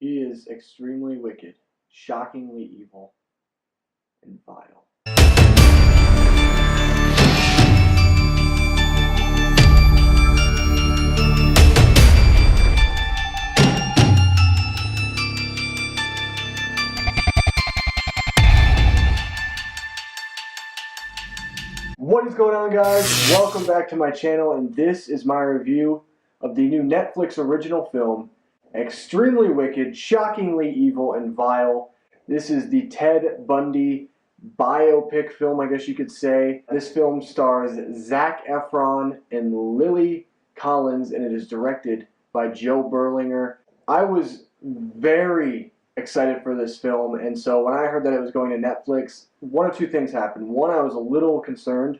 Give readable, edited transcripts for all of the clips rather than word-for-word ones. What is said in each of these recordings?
He is extremely wicked, shockingly evil, and vile. What is going on, guys? Welcome back to my channel, and this is my review of the new Netflix original film, Extremely Wicked, Shockingly Evil, and Vile. This is the Ted Bundy biopic film, I guess you could say. This film stars Zac Efron and Lily Collins, and it is directed by Joe Berlinger. I was very excited for this film, and so when I heard that it was going to Netflix, one of two things happened. One, I was a little concerned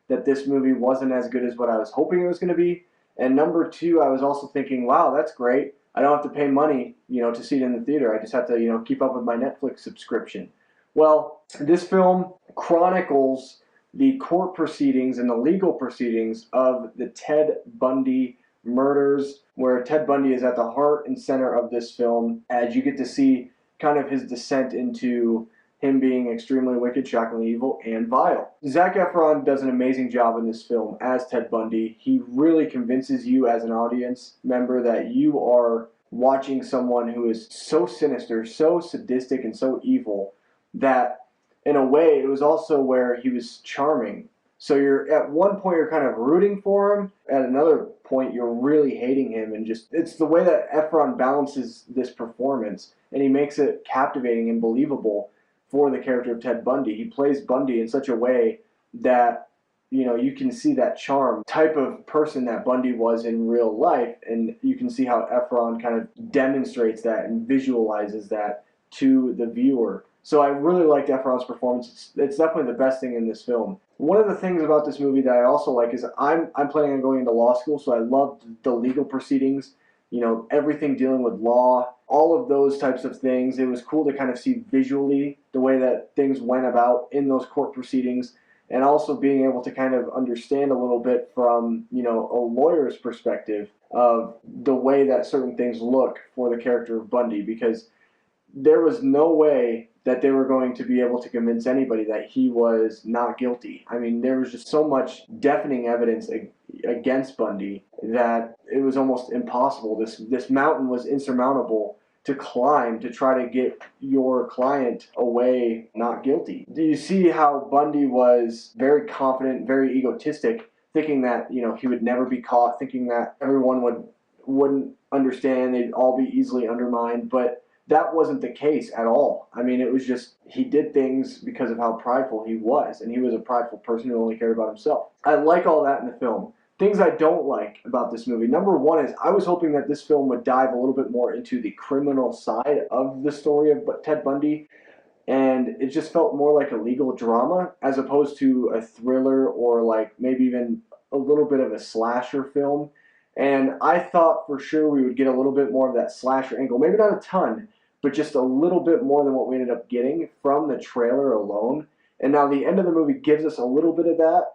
that this movie wasn't as good as what I was hoping it was going to be, and number two, I was also thinking, wow, that's great. I don't have to pay money, to see it in the theater. I just have to, keep up with my Netflix subscription. Well, this film chronicles the court proceedings and the legal proceedings of the Ted Bundy murders, where Ted Bundy is at the heart and center of this film, as you get to see kind of his descent into him being extremely wicked, shockingly evil, and vile. Zac Efron does an amazing job in this film as Ted Bundy. He really convinces you as an audience member that you are watching someone who is so sinister, so sadistic, and so evil that, in a way, it was also where he was charming. So you're at one point you're kind of rooting for him, at another point you're really hating him, and just it's the way that Efron balances this performance, and he makes it captivating and believable for the character of Ted Bundy. He plays Bundy in such a way that you can see that charm type of person that Bundy was in real life, and you can see how Efron kind of demonstrates that and visualizes that to the viewer. So I really liked Efron's performance. It's definitely the best thing in this film. One of the things about this movie that I also like is I'm planning on going into law school, so I loved the legal proceedings, everything dealing with law, all of those types of things. It was cool to kind of see visually the way that things went about in those court proceedings, and also being able to kind of understand a little bit from, a lawyer's perspective of the way that certain things look for the character of Bundy, because there was no way that they were going to be able to convince anybody that he was not guilty. I mean, there was just so much deafening evidence against Bundy that it was almost impossible. This mountain was insurmountable to climb to try to get your client away not guilty. Do you see how Bundy was very confident, very egotistic, thinking that he would never be caught, thinking that everyone wouldn't understand, they'd all be easily undermined, but that wasn't the case at all. I mean, it was just he did things because of how prideful he was, and he was a prideful person who only cared about himself. I like all that in the film. Things I don't like about this movie. Number one is I was hoping that this film would dive a little bit more into the criminal side of the story of Ted Bundy, and it just felt more like a legal drama as opposed to a thriller or like maybe even a little bit of a slasher film. And I thought for sure we would get a little bit more of that slasher angle. Maybe not a ton, but just a little bit more than what we ended up getting from the trailer alone. And now the end of the movie gives us a little bit of that,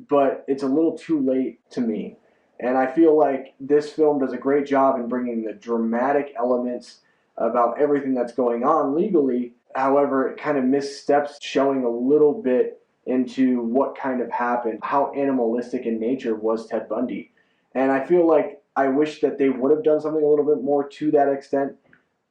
but it's a little too late to me. And I feel like this film does a great job in bringing the dramatic elements about everything that's going on legally. However, it kind of missteps showing a little bit into what kind of happened, how animalistic in nature was Ted Bundy. And I feel like I wish that they would have done something a little bit more to that extent.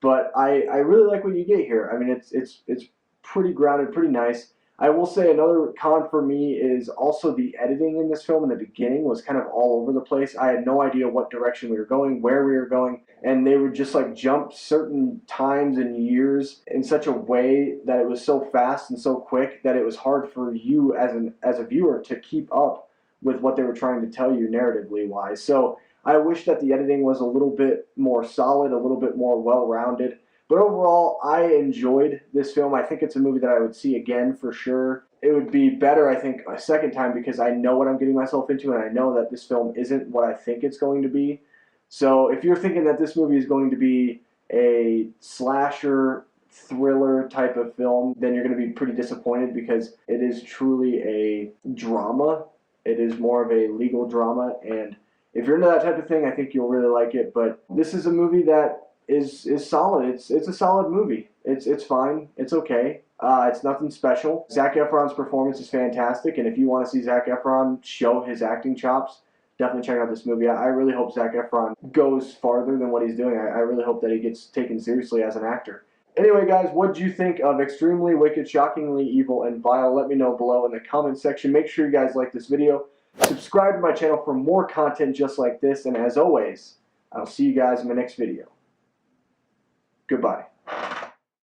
But I really like what you get here. I mean, it's pretty grounded, pretty nice. I will say another con for me is also the editing in this film in the beginning was kind of all over the place. I had no idea what direction we were going, where we were going, and they would just like jump certain times and years in such a way that it was so fast and so quick that it was hard for you as a viewer to keep up with what they were trying to tell you narratively wise. So I wish that the editing was a little bit more solid, a little bit more well-rounded. But overall, I enjoyed this film. I think it's a movie that I would see again for sure. It would be better, I think, a second time because I know what I'm getting myself into, and I know that this film isn't what I think it's going to be. So if you're thinking that this movie is going to be a slasher thriller type of film, then you're going to be pretty disappointed because it is truly a drama. It is more of a legal drama, and if you're into that type of thing, I think you'll really like it. But this is a movie that is solid. It's a solid movie. It's fine. It's okay. It's nothing special. Zac Efron's performance is fantastic, and if you want to see Zac Efron show his acting chops, definitely check out this movie. I really hope Zac Efron goes farther than what he's doing. I really hope that he gets taken seriously as an actor. Anyway, guys, what did you think of Extremely Wicked, Shockingly Evil, and Vile? Let me know below in the comment section. Make sure you guys like this video. Subscribe to my channel for more content just like this. And as always, I'll see you guys in my next video. Goodbye.